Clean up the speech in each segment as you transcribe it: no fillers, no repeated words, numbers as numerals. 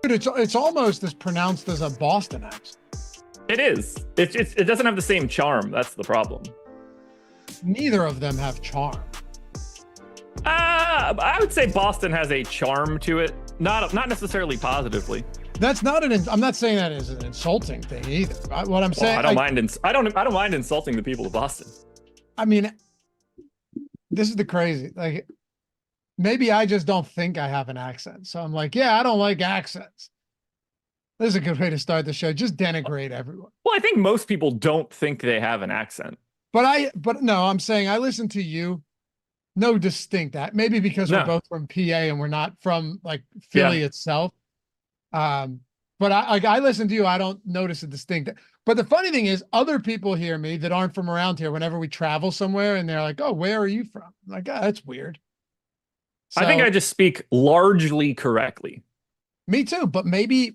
Dude, it's almost as pronounced as a Boston accent. It is. It doesn't have the same charm. That's the problem. Neither of them have charm. I would say Boston has a charm to it, not necessarily positively. That's not I'm not saying that as an insulting thing either. What I'm saying, I don't mind. I don't mind insulting the people of Boston. I mean, this is the crazy. Like, maybe I just don't think I have an accent. So I'm like, yeah, I don't like accents. This is a good way to start the show. Just denigrate everyone. Well, I think most people don't think they have an accent. But no, I'm saying I listen to you. No distinct that. Maybe because we're both from PA and we're not from like Philly itself. But I listen to you. I don't notice a distinct. But the funny thing is, other people hear me that aren't from around here whenever we travel somewhere, and they're like, "Oh, where are you from?" I'm like, "Oh, that's weird." So, I think I just speak largely correctly. Me too, but maybe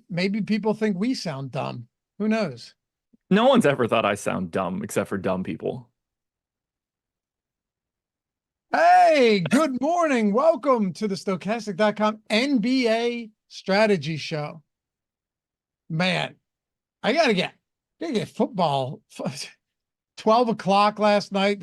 people think we sound dumb. Who knows? No one's ever thought I sound dumb except for dumb people. Hey, good morning. Welcome to the Stokastic.com NBA strategy show. Man, I gotta get football. 12 o'clock last night.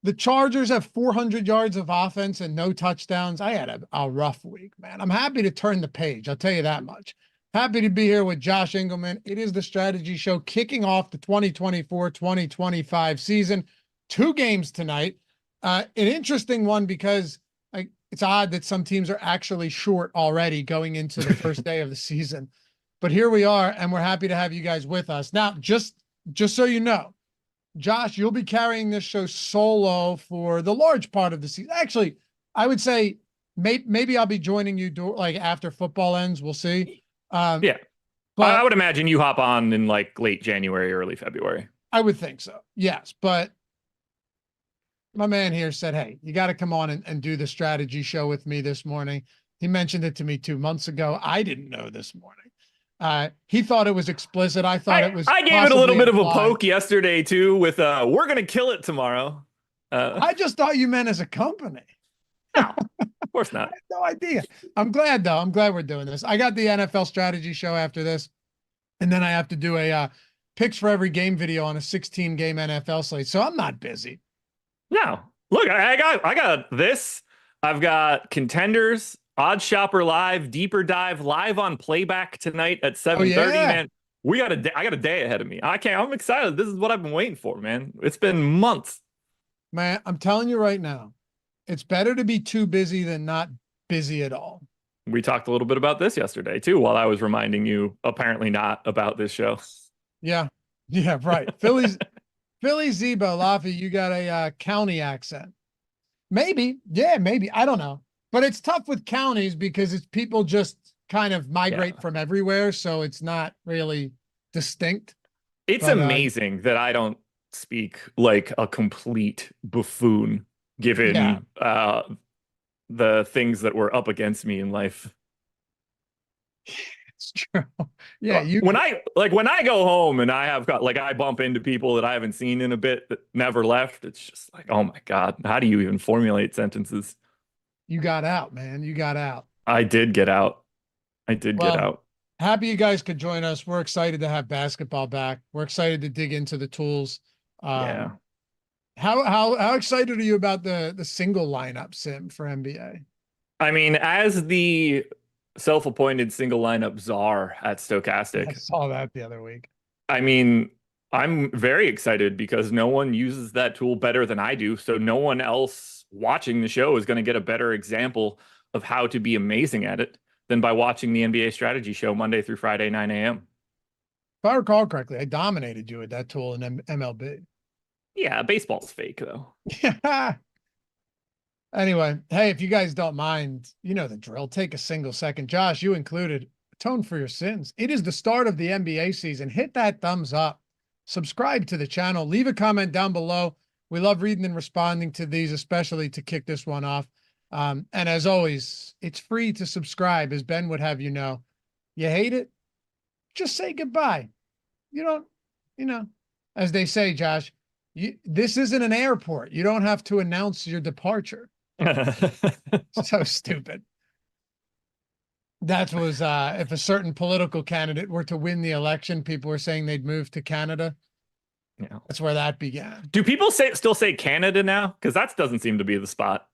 The Chargers have 400 yards of offense and no touchdowns. I had a rough week, man. I'm happy to turn the page. I'll tell you that much. Happy to be here with Josh Engleman. It is the strategy show kicking off the 2024-2025 season. 2 games tonight. An interesting one because it's odd that some teams are actually short already going into the first day of the season. But here we are, and we're happy to have you guys with us. Now, just so you know, Josh, you'll be carrying this show solo for the large part of the season. Actually, I would say maybe I'll be joining you like after football ends. We'll see. Yeah, but I would imagine you hop on in like late January, early February. I would think so. Yes, but my man here said, "Hey, you got to come on and do the strategy show with me this morning." He mentioned it to me 2 months ago. I didn't know this morning. He thought it was explicit. I thought it was. I gave it a little bit of a poke yesterday too with we're gonna kill it tomorrow. I just thought you meant as a company. No, of course not. I had no idea. I'm glad though. I'm glad we're doing this. I got the NFL strategy show after this, and then I have to do a picks for every game video on a 16-game NFL slate. So I'm not busy. No, look, I got this. I've got contenders. Odd Shopper Live, Deeper Dive live on playback tonight at 7:30. Man, I got a day ahead of me. I'm excited. This is what I've been waiting for, man. It's been months. Man, I'm telling you right now, it's better to be too busy than not busy at all. We talked a little bit about this yesterday too, while I was reminding you apparently not about this show. Yeah, right. Philly Zebo, Laffy, you got a county accent. Maybe. Yeah, maybe. I don't know. But it's tough with counties because it's people just kind of migrate from everywhere. So it's not really distinct. It's amazing that I don't speak like a complete buffoon given the things that were up against me in life. It's true. Yeah. When I go home and I bump into people that I haven't seen in a bit that never left, it's just like, oh my God, how do you even formulate sentences? You got out, man. You got out. I did get out. Get out. Happy you guys could join us. We're excited to have basketball back. We're excited to dig into the tools. How excited are you about the single lineup sim for NBA? I mean, as the self-appointed single lineup czar at Stokastic, I saw that the other week. I mean, I'm very excited because no one uses that tool better than I do. So no one else watching the show is going to get a better example of how to be amazing at it than by watching the NBA strategy show Monday through Friday, 9 a.m. If I recall correctly, I dominated you with that tool in MLB. Yeah, baseball's fake though. Yeah. Anyway, hey, if you guys don't mind, you know the drill. Take a single second. Josh, you included. Atone for your sins. It is the start of the NBA season. Hit that thumbs up. Subscribe to the channel. Leave a comment down below. We love reading and responding to these, especially to kick this one off. And as always, it's free to subscribe, as Ben would have you know. You hate it? Just say goodbye. You don't, as they say, Josh, this isn't an airport. You don't have to announce your departure. So stupid. That was if a certain political candidate were to win the election, people were saying they'd move to Canada. Yeah. That's where that began. Do people still say Canada now? Because that doesn't seem to be the spot.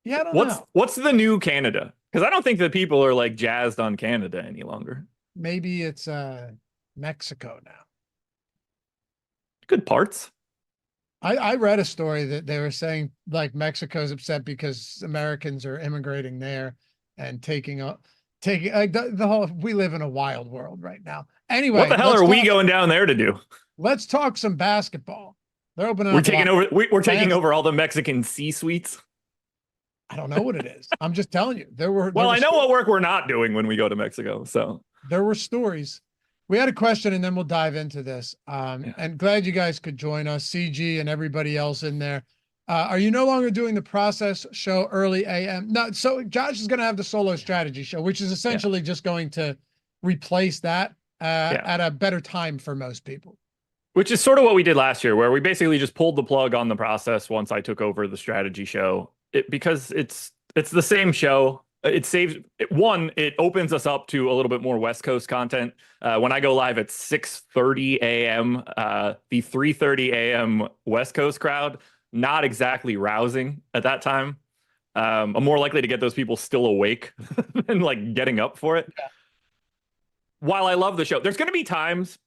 Yeah, I don't What's know. what's the new Canada? Because I don't think that people are like jazzed on Canada any longer. Maybe it's Mexico now. Good parts. I read a story that they were saying like Mexico's upset because Americans are immigrating there and taking like the whole, we live in a wild world right now. Anyway, What the hell are we going down there to do? Let's talk some basketball. They're opening We're up taking over. We're taking fans. over all the Mexican C-suites. I don't know what it is. I'm just telling you. Well, I know what work we're not doing when we go to Mexico. So there were stories. We had a question and then we'll dive into this. And glad you guys could join us, CG and everybody else in there. Are you no longer doing the process show early AM? No, so Josh is going to have the solo strategy show, which is essentially just going to replace that at a better time for most people. Which is sort of what we did last year, where we basically just pulled the plug on the process once I took over the strategy show. Because it's the same show. It saves it opens us up to a little bit more West Coast content. When I go live at 6:30 a.m., the 3:30 a.m. West Coast crowd, not exactly rousing at that time. I'm more likely to get those people still awake and like getting up for it. Yeah. While I love the show, there's going to be times,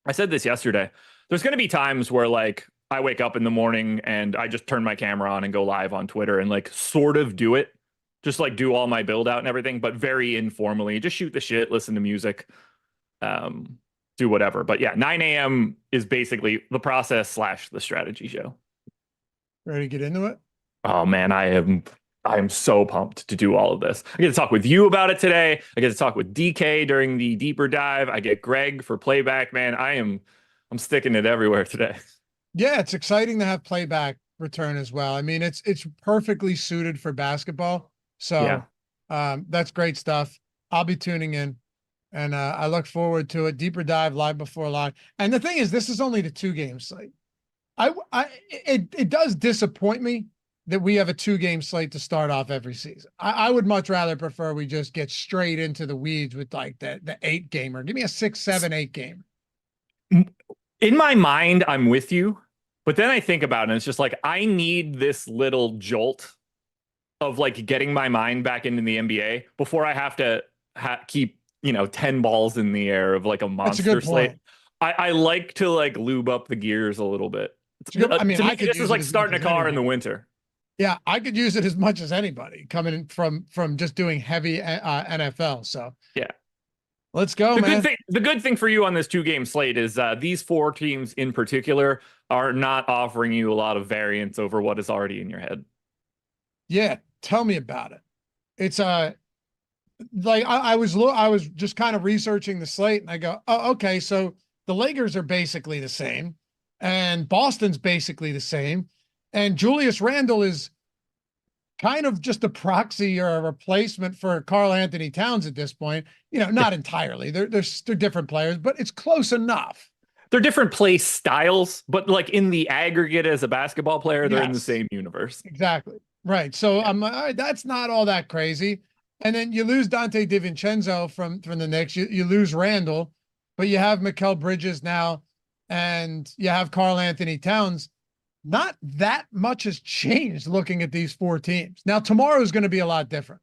I said this yesterday, there's going to be times where like I wake up in the morning and I just turn my camera on and go live on Twitter and like sort of do it. Just like do all my build out and everything, but very informally, just shoot the shit, listen to music, do whatever. But yeah, 9 a.m. is basically the process / the strategy show. Ready to get into it? Oh man, I am so pumped to do all of this. I get to talk with you about it today. I get to talk with DK during the deeper dive. I get Greg for playback, man. I'm sticking it everywhere today. Yeah, it's exciting to have playback return as well. I mean, it's perfectly suited for basketball. So that's great stuff. I'll be tuning in and I look forward to it. Deeper dive live before live. And the thing is, this is only the 2-game slate. It does disappoint me that we have a 2-game slate to start off every season. I would much rather prefer we just get straight into the weeds with like the 8-gamer. Give me a 6, 7, 8 game. In my mind, I'm with you, but then I think about it and it's just like, I need this little jolt of like getting my mind back into the NBA before I have to keep, 10 balls in the air of like a monster slate. I like to like lube up the gears a little bit. I mean, this is like starting a car in the winter. Yeah, I could use it as much as anybody coming from just doing heavy NFL. So yeah, let's go, man. The good thing for you on this 2-game slate is these 4 teams in particular are not offering you a lot of variance over what is already in your head. Yeah, tell me about it. It's like I was just kind of researching the slate and I go, oh, okay, so the Lakers are basically the same and Boston's basically the same. And Julius Randle is kind of just a proxy or a replacement for Karl Anthony Towns at this point. Not entirely. They're different players, but it's close enough. They're different play styles, but like in the aggregate as a basketball player, they're in the same universe. Exactly. Right. So I'm all right, that's not all that crazy. And then you lose Dante DiVincenzo from the Knicks. You lose Randall, but you have Mikal Bridges now, and you have Karl Anthony Towns. Not that much has changed looking at these 4 teams. Now, tomorrow is going to be a lot different.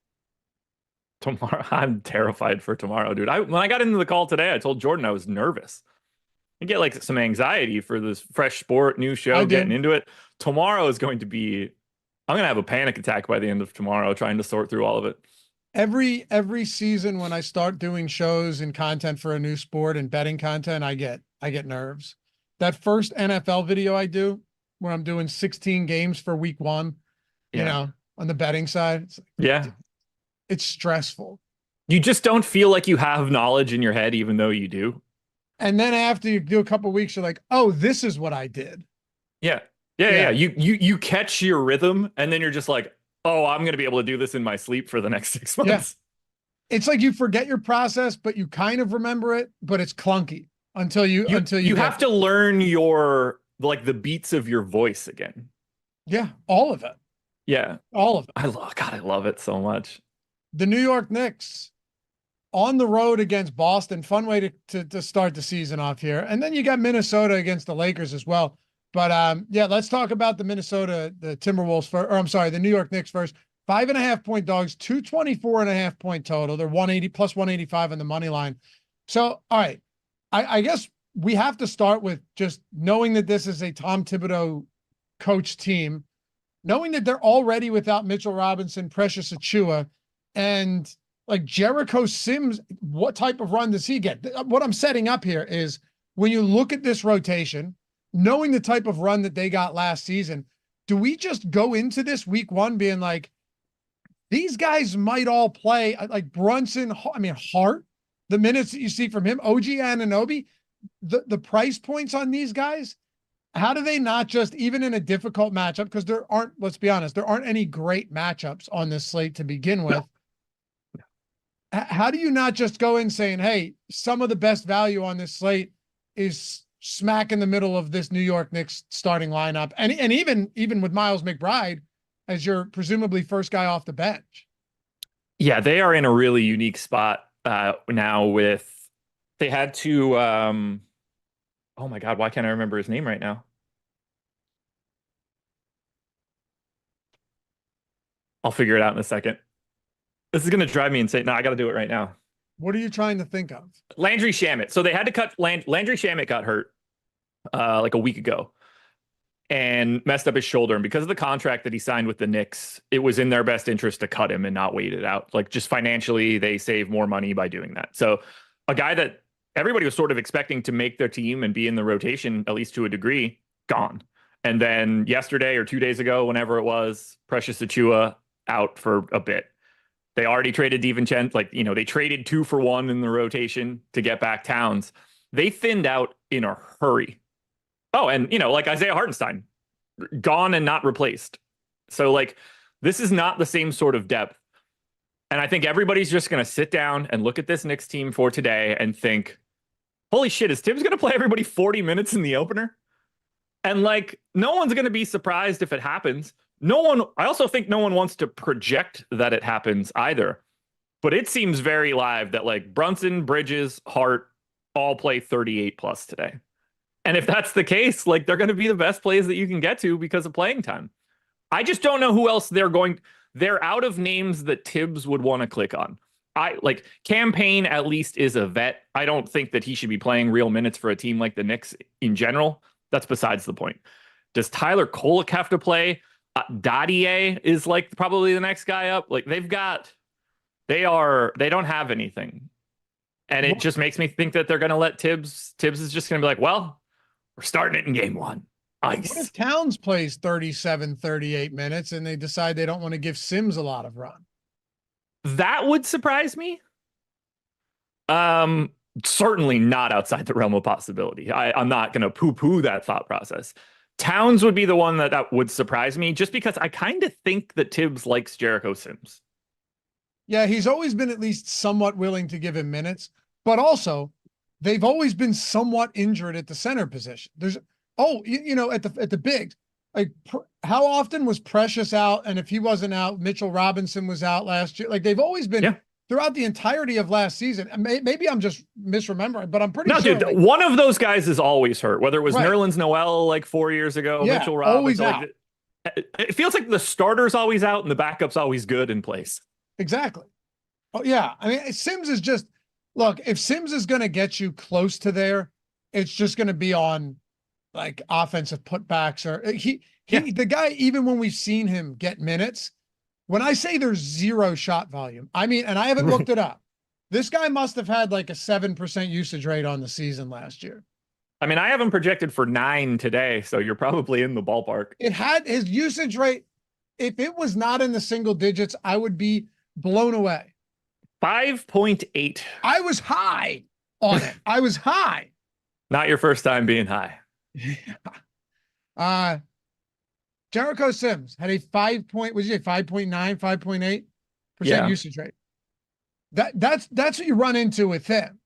Tomorrow, I'm terrified for tomorrow, dude. When I got into the call today, I told Jordan I was nervous. I get like some anxiety for this fresh sport, new show, getting into it. Tomorrow is going to be, I'm going to have a panic attack by the end of tomorrow trying to sort through all of it. Every season when I start doing shows and content for a new sport and betting content, I get nerves. That first NFL video I do where I'm doing 16 games for week 1, on the betting side. It's stressful. You just don't feel like you have knowledge in your head, even though you do. And then after you do a couple of weeks, you're like, oh, this is what I did. Yeah. You catch your rhythm and then you're just like, oh, I'm going to be able to do this in my sleep for the next 6 months. Yeah. It's like you forget your process, but you kind of remember it, but it's clunky until you have to learn the beats of your voice again. Yeah. All of it. Yeah. All of it. I love it so much. The New York Knicks on the road against Boston. Fun way to start the season off here. And then you got Minnesota against the Lakers as well. But yeah, let's talk about the Timberwolves first, or I'm sorry, the New York Knicks first. 5.5-point dogs, 224.5-point total. They're 180 plus 185 on the money line. So, all right. I guess we have to start with just knowing that this is a Tom Thibodeau coach team, knowing that they're already without Mitchell Robinson, Precious Achiuwa, and like Jericho Sims. What type of run does he get? What I'm setting up here is when you look at this rotation, knowing the type of run that they got last season, do we just go into this week one being like, these guys might all play like Brunson, Hart, the minutes that you see from him, OG Anunoby, the price points on these guys, how do they not just, even in a difficult matchup, because there aren't, let's be honest, there aren't any great matchups on this slate to begin with. No. How do you not just go in saying, hey, some of the best value on this slate is smack in the middle of this New York Knicks starting lineup, and even with Miles McBride as your presumably first guy off the bench? Yeah, they are in a really unique spot now with, they had to, oh my God, why can't I remember his name right now? I'll figure it out in a second. This is going to drive me insane. No, I got to do it right now. What are you trying to think of? Landry Shamet. So they had to cut Landry Shamet got hurt like a week ago and messed up his shoulder. And because of the contract that he signed with the Knicks, it was in their best interest to cut him and not wait it out. Like, just financially, they save more money by doing that. So a guy that everybody was sort of expecting to make their team and be in the rotation, at least to a degree, gone. And then yesterday or 2 days ago, whenever it was, Precious Achiuwa out for a bit. They already traded DiVincenzo, like, they traded 2 for 1 in the rotation to get back Towns. They thinned out in a hurry. Oh, and, like Isaiah Hartenstein, gone and not replaced. So, like, this is not the same sort of depth. And I think everybody's just going to sit down and look at this Knicks team for today and think, holy shit, is Tibbs going to play everybody 40 minutes in the opener? And, like, no one's going to be surprised if it happens. I also think no one wants to project that it happens either. But it seems very live that, like, Brunson, Bridges, Hart all play 38 plus today. And if that's the case, like, they're going to be the best plays that you can get to because of playing time. I just don't know who else they're out of names that Tibbs would want to click on. Campaign at least is a vet. I don't think that he should be playing real minutes for a team like the Knicks in general. That's besides the point. Does Tyler Kolek have to play? Dadier is like probably the next guy up. Like, they don't have anything. And it just makes me think that they're going to let Tibbs is just going to be like, well, we're starting it in game one. Ice. What if Towns plays 37, 38 minutes and they decide they don't want to give Sims a lot of run? That would surprise me. Certainly not outside the realm of possibility. I'm not going to poo-poo that thought process. Towns would be the one that would surprise me, just because I kind of think that Tibbs likes Jericho Sims. Yeah, he's always been at least somewhat willing to give him minutes, but also they've always been somewhat injured at the center position. There's at the bigs, like, how often was Precious out? And if he wasn't out, Mitchell Robinson was out last year. Like, they've always been throughout the entirety of last season. Maybe I'm just misremembering, but I'm pretty sure. Dude, one of those guys is always hurt, whether it was Nerlens Noel like 4 years ago, Mitchell Robinson. Always out. It feels like the starter's always out and the backup's always good in place. Exactly. Oh, yeah. I mean, Sims is just, look, if Sims is going to get you close to there, it's just going to be on, like, offensive putbacks, or the guy, even when we've seen him get minutes, when I say there's zero shot volume, I mean, and I haven't looked it up, this guy must have had like a 7% usage rate on the season last year. I mean, I haven't projected for 9 today, so you're probably in the ballpark. It had his usage rate. If it was not in the single digits, I would be blown away. 5.8. I was high on it. I was high. Not your first time being high. Jericho Sims had a 5.9, 5.8% usage rate. That's what you run into with him.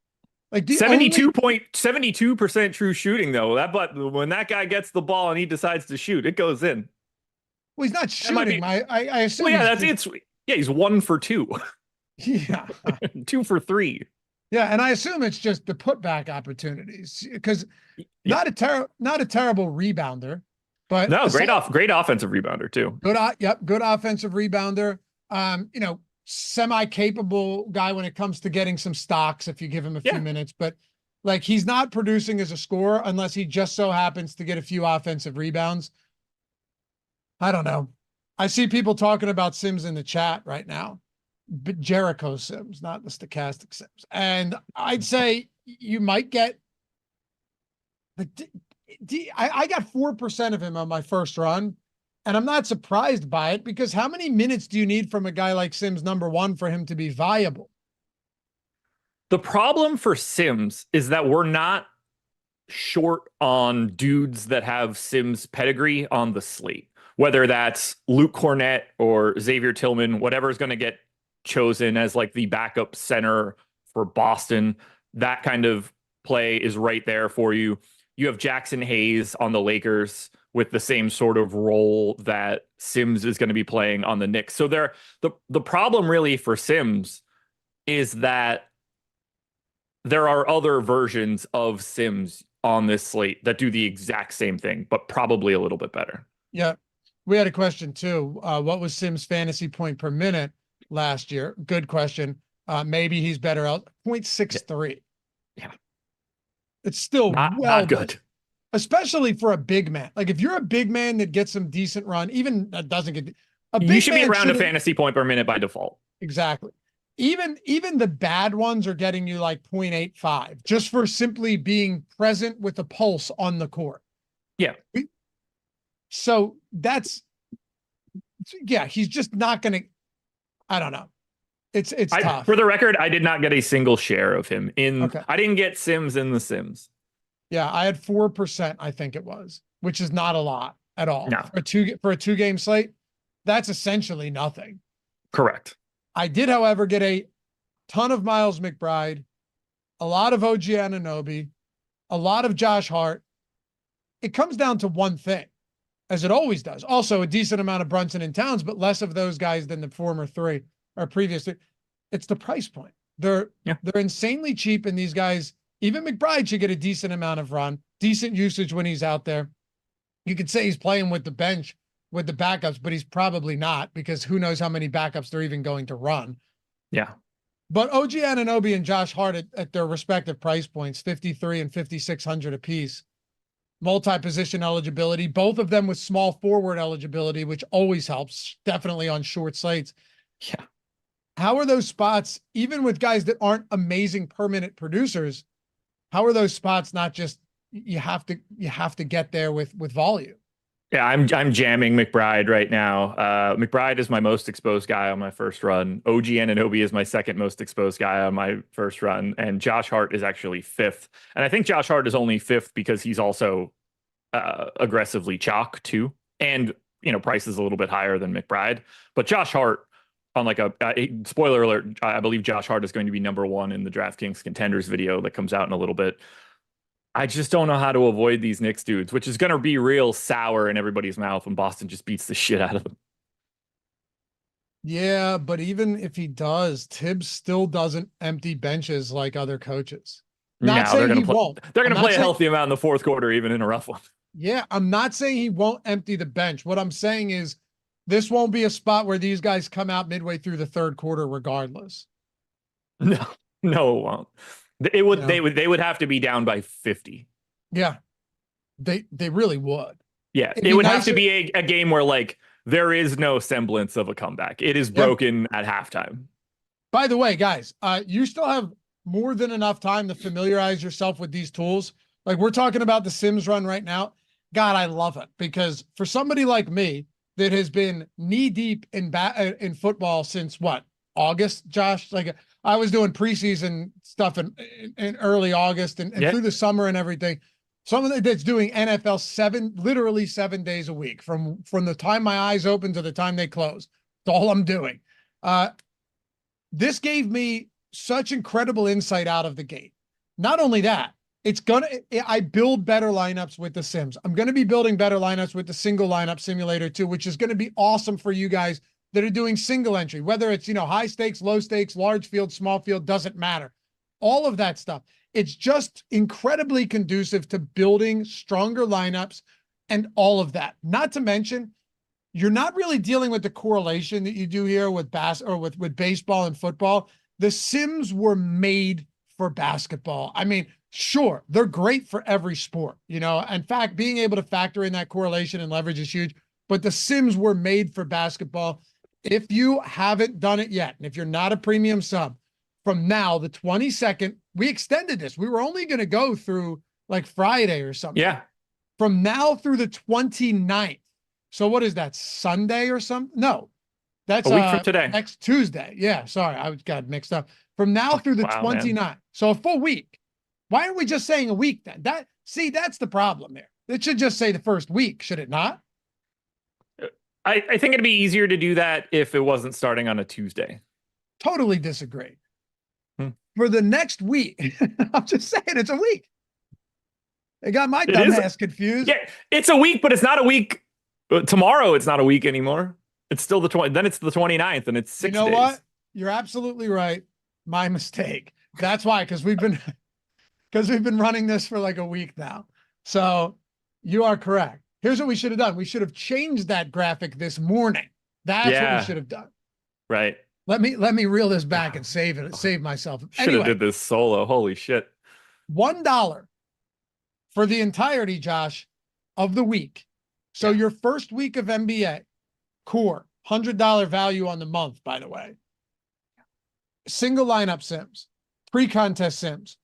Like, 72% true shooting though. But when that guy gets the ball and he decides to shoot, it goes in. Well, he's not shooting. I assume. Well, yeah, he's 1 for 2. Yeah. 2 for 3. Yeah, and I assume it's just the putback opportunities because Yeah. not a terrible rebounder, but No, great offensive rebounder too. Good offensive rebounder. Semi-capable guy when it comes to getting some stocks if you give him a few minutes, but like he's not producing as a scorer unless he just so happens to get a few offensive rebounds. I don't know. I see people talking about Sims in the chat right now, but Jericho Sims, not the Stokastic Sims. And I'd say you might get I got 4% of him on my first run, and I'm not surprised by it because how many minutes do you need from a guy like Sims number 1 for him to be viable? The problem for Sims is that we're not short on dudes that have Sims pedigree on the slate, whether that's Luke Cornett or Xavier Tillman, whatever is going to get chosen as like the backup center for Boston. That kind of play is right there for you. You have Jackson Hayes on the Lakers with the same sort of role that Sims is going to be playing on the Knicks. So the problem really for Sims is that there are other versions of Sims on this slate that do the exact same thing, but probably a little bit better. Yeah. We had a question too. What was Sims fantasy point per minute last year? Good question. Maybe he's better out 0.63. Yeah. It's still not good. Especially for a big man. Like if you're a big man that gets some decent run, even that doesn't get you should be around a fantasy point per minute by default. Exactly. Even the bad ones are getting you like 0.85 just for simply being present with a pulse on the court. Yeah. So he's just not going to, I don't know. It's tough. For the record, I did not get a single share of him Okay. I didn't get Sims in the Sims. Yeah. I had 4%, I think it was, which is not a lot at all. No. For a 2-game slate. That's essentially nothing. Correct. I did, however, get a ton of Miles McBride, a lot of OG Anunoby, a lot of Josh Hart. It comes down to one thing, as it always does. Also, a decent amount of Brunson and Towns, but less of those guys than the former 3 or previous 3. It's the price point. They're insanely cheap, and these guys, even McBride should get a decent amount of run, decent usage when he's out there. You could say he's playing with the bench, with the backups, but he's probably not because who knows how many backups they're even going to run. Yeah. But OG Anunoby and Josh Hart at their respective price points, 5,300 and 5,600 apiece, multi-position eligibility, both of them with small forward eligibility, which always helps, definitely on short slates. Yeah. How are those spots, even with guys that aren't amazing per minute producers, how are those spots not just, you have to get there with volume? Yeah, I'm jamming McBride right now. McBride is my most exposed guy on my first run. OG Anunoby is my second most exposed guy on my first run, and Josh Hart is actually 5th. And I think Josh Hart is only 5th because he's also aggressively chalk too, and price is a little bit higher than McBride. But Josh Hart, on like a spoiler alert, I believe Josh Hart is going to be number 1 in the DraftKings contenders video that comes out in a little bit. I just don't know how to avoid these Knicks dudes, which is going to be real sour in everybody's mouth when Boston just beats the shit out of them. Yeah, but even if he does, Tibbs still doesn't empty benches like other coaches. They're going to play a healthy amount in the fourth quarter, even in a rough one. Yeah, I'm not saying he won't empty the bench. What I'm saying is this won't be a spot where these guys come out midway through the third quarter regardless. No, it won't. It would. They would have to be down by 50. Yeah, they really would. Yeah, it would have to be a game where like there is no semblance of a comeback. It is broken at halftime. By the way, guys, you still have more than enough time to familiarize yourself with these tools. Like we're talking about the Sims run right now. God, I love it because for somebody like me that has been knee deep in football since what, August, Josh? Like I was doing preseason stuff in early August and through the summer and everything. Someone that's doing NFL literally 7 days a week from the time my eyes open to the time they close. That's all I'm doing. This gave me such incredible insight out of the gate. Not only that, I build better lineups with the Sims. I'm going to be building better lineups with the single lineup simulator too, which is going to be awesome for you guys that are doing single entry, whether it's, high stakes, low stakes, large field, small field, doesn't matter. All of that stuff. It's just incredibly conducive to building stronger lineups and all of that. Not to mention, you're not really dealing with the correlation that you do here with with baseball and football. The Sims were made for basketball. I mean, sure, they're great for every sport, In fact, being able to factor in that correlation and leverage is huge, but the Sims were made for basketball. If you haven't done it yet, and if you're not a premium sub, from now, the 22nd, we extended this. We were only going to go through like Friday or something. Yeah. From now through the 29th. So what is that, Sunday or something? No, that's a week from today. Next Tuesday. Yeah, sorry, I got mixed up. From now through the 29th. Man. So a full week. Why aren't we just saying a week then? That's the problem there. It should just say the first week, should it not? I think it'd be easier to do that if it wasn't starting on a Tuesday. Totally disagree. For the next week, I'm just saying it's a week. They got my dumb ass confused. Yeah, it's a week, but it's not a week. Tomorrow, it's not a week anymore. It's still the 20th. Then it's the 29th, and it's 6 days. You know what? You're absolutely right. My mistake. That's why, because we've been running this for like a week now. So you are correct. Here's what we should have done. We should have changed that graphic this morning. That's what we should have done. Right. Let me reel this back and save myself. Should have did this solo. Holy shit. $1 for the entirety, Josh, of the week. So your first week of NBA, core, $100 value on the month, by the way. Single lineup sims, pre-contest sims,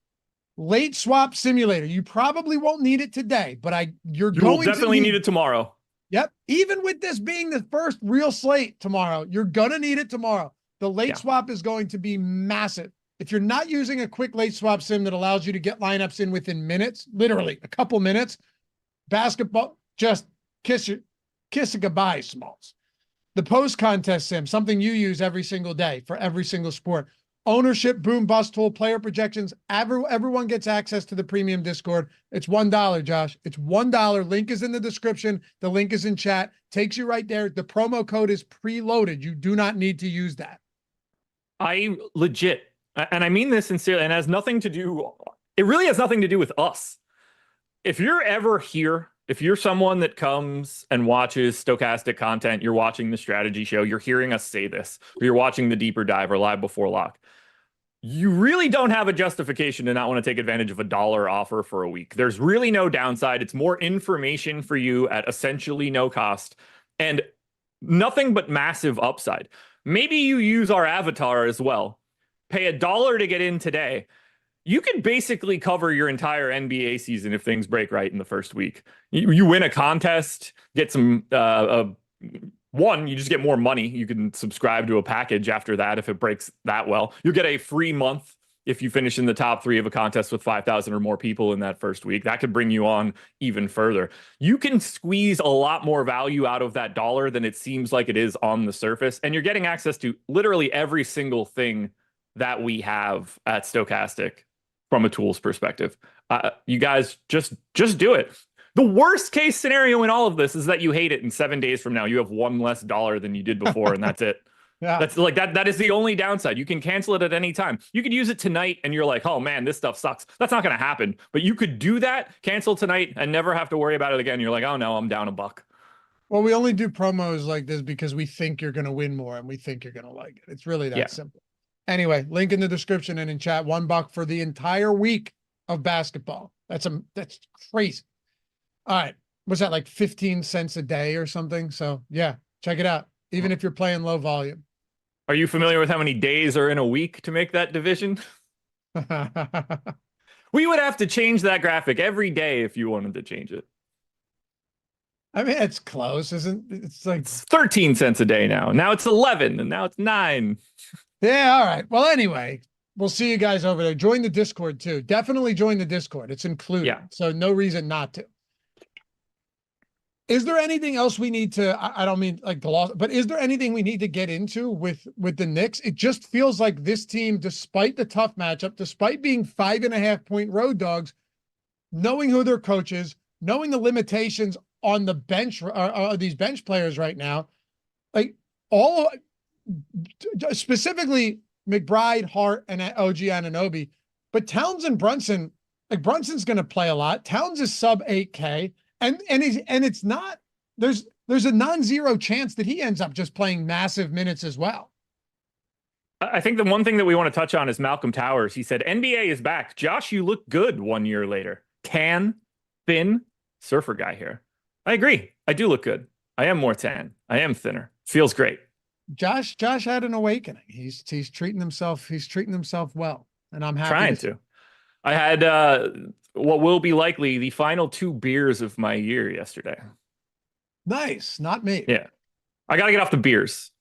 late swap simulator. You probably won't need it today, but you're going to definitely need it tomorrow. Yep. Even with this being the first real slate tomorrow, you're going to need it tomorrow. The late swap is going to be massive. If you're not using a quick late swap sim that allows you to get lineups in within minutes, literally a couple minutes, basketball, just kiss a goodbye, Smalls. The post-contest sim, something you use every single day for every single sport. Ownership, boom, bust tool, player projections. Everyone gets access to the premium Discord. It's $1, Josh. It's $1. Link is in the description. The link is in chat. Takes you right there. The promo code is preloaded. You do not need to use that. I legit, and I mean this sincerely, and it really has nothing to do with us. If you're ever here, if you're someone that comes and watches Stokastic content, you're watching the strategy show, you're hearing us say this, or you're watching the deeper dive or live before lock, you really don't have a justification to not want to take advantage of $1 offer for a week. There's really no downside. It's more information for you at essentially no cost and nothing but massive upside. Maybe you use our avatar as well. Pay $1 to get in today. You can basically cover your entire NBA season if things break right in the first week. You win a contest, get some, you just get more money. You can subscribe to a package after that if it breaks that well. You'll get a free month if you finish in the top 3 of a contest with 5,000 or more people in that first week. That could bring you on even further. You can squeeze a lot more value out of that dollar than it seems like it is on the surface. And you're getting access to literally every single thing that we have at Stokastic from a tools perspective. You guys just do it. The worst case scenario in all of this is that you hate it, and 7 days from now you have $1 less than you did before, and that's it. Yeah. That's like that is the only downside. You can cancel it at any time. You could use it tonight and you're like, oh man, this stuff sucks. That's not going to happen. But you could do that, cancel tonight, and never have to worry about it again. You're like, oh no, I'm down $1. Well, we only do promos like this because we think you're going to win more and we think you're going to like it. It's really that simple. Anyway, link in the description and in chat, $1 for the entire week of basketball. That's crazy. All right. Was that like 15 cents a day or something? So yeah, check it out. Even if you're playing low volume. Are you familiar with how many days are in a week to make that division? We would have to change that graphic every day if you wanted to change it. I mean, it's close, isn't it? It's like it's 13 cents a day now. Now it's 11 and now it's 9. Yeah. All right. Well, anyway, we'll see you guys over there. Join the Discord too. Definitely join the Discord. It's included. Yeah. So no reason not to. Is there anything else we need to, I don't mean like the loss, but is there anything we need to get into with the Knicks? It just feels like this team, despite the tough matchup, despite being 5.5-point road dogs, knowing who their coach is, knowing the limitations on the bench, these bench players right now, like all specifically McBride, Hart, and OG Anunoby, but Towns and Brunson, like Brunson's going to play a lot. Towns is sub 8K, and it's not there's a non-zero chance that he ends up just playing massive minutes as well. I think the one thing that we want to touch on is Malcolm Towers. He said, NBA is back. Josh, you look good 1 year later. Tan, thin, surfer guy here. I agree. I do look good. I am more tan. I am thinner. Feels great. Josh had an awakening. He's treating himself well, and I'm happy. Trying to. I had what will be likely the final 2 beers of my year yesterday. Nice. Not me. Yeah. I got to get off the beers.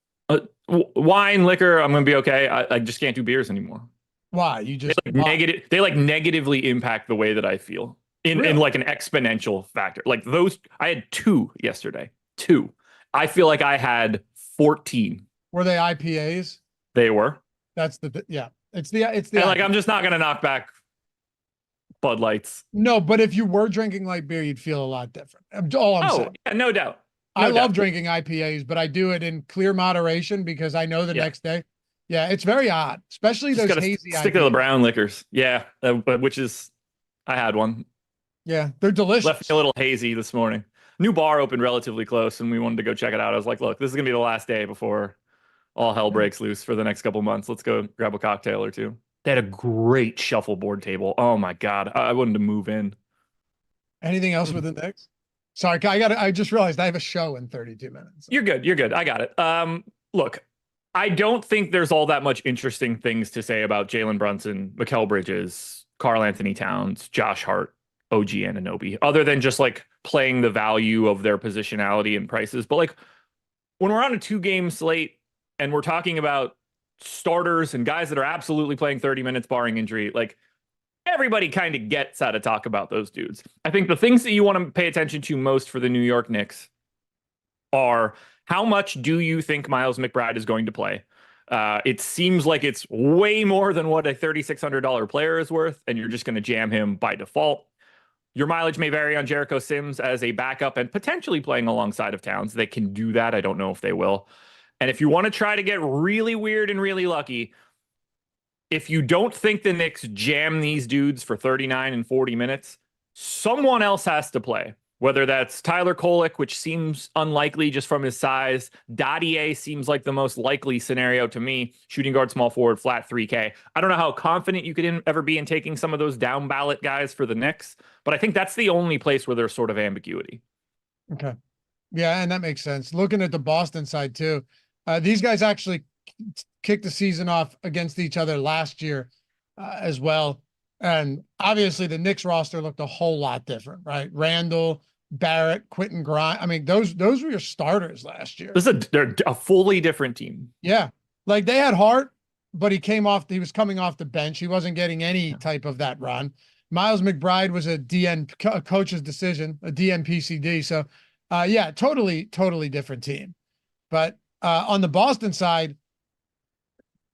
Wine, liquor, I'm going to be okay. I just can't do beers anymore. Why? You just they negatively impact the way that I feel in like an exponential factor. Like those, I had 2 yesterday. 2. I feel like I had 14. Were they IPAs? They were. It's the and like I'm just not going to knock back Bud Lights. No, but if you were drinking light beer, you'd feel a lot different. All I'm saying. Yeah, no doubt. I love drinking IPAs, but I do it in clear moderation because I know the next day. Yeah, it's very odd, especially those hazy stick IPAs. to the brown liquors. Yeah, which is, I had one. Yeah, they're delicious. Left me a little hazy this morning. New bar opened relatively close, and we wanted to go check it out. I was like, look, this is going to be the last day before all hell breaks loose for the next couple months. Let's go grab a cocktail or two. They had a great shuffleboard table. Oh, my God. I wanted to move in. Anything else with the Knicks? Sorry, I just realized I have a show in 32 minutes. You're good. I got it. Look, I don't think there's all that much interesting things to say about Jalen Brunson, Mikal Bridges, Karl Anthony Towns, Josh Hart, OG Anunoby, other than just like playing the value of their positionality and prices. But like when we're on a 2-game slate and we're talking about starters and guys that are absolutely playing 30 minutes barring injury, like everybody kind of gets how to talk about those dudes. I think the things that you want to pay attention to most for the New York Knicks are how much do you think Miles McBride is going to play? It seems like it's way more than what a $3,600 player is worth, and you're just going to jam him by default. Your mileage may vary on Jericho Sims as a backup and potentially playing alongside of Towns. They can do that. I don't know if they will. And if you want to try to get really weird and really lucky, if you don't think the Knicks jam these dudes for 39 and 40 minutes, someone else has to play. Whether that's Tyler Kolek, which seems unlikely just from his size. Dottier seems like the most likely scenario to me. Shooting guard, small forward, flat 3K. I don't know how confident you could ever be in taking some of those down ballot guys for the Knicks, but I think that's the only place where there's sort of ambiguity. Okay. Yeah, and that makes sense. Looking at the Boston side too, these guys actually kicked the season off against each other last year as well. And obviously the Knicks roster looked a whole lot different, right? Randall, Barrett, Quentin Grimes. I mean, those were your starters last year. They're a fully different team. Yeah. Like they had Hart, but he was coming off the bench. He wasn't getting any type of that run. Miles McBride was a coach's decision, a DNPCD. So yeah, totally different team. But on the Boston side,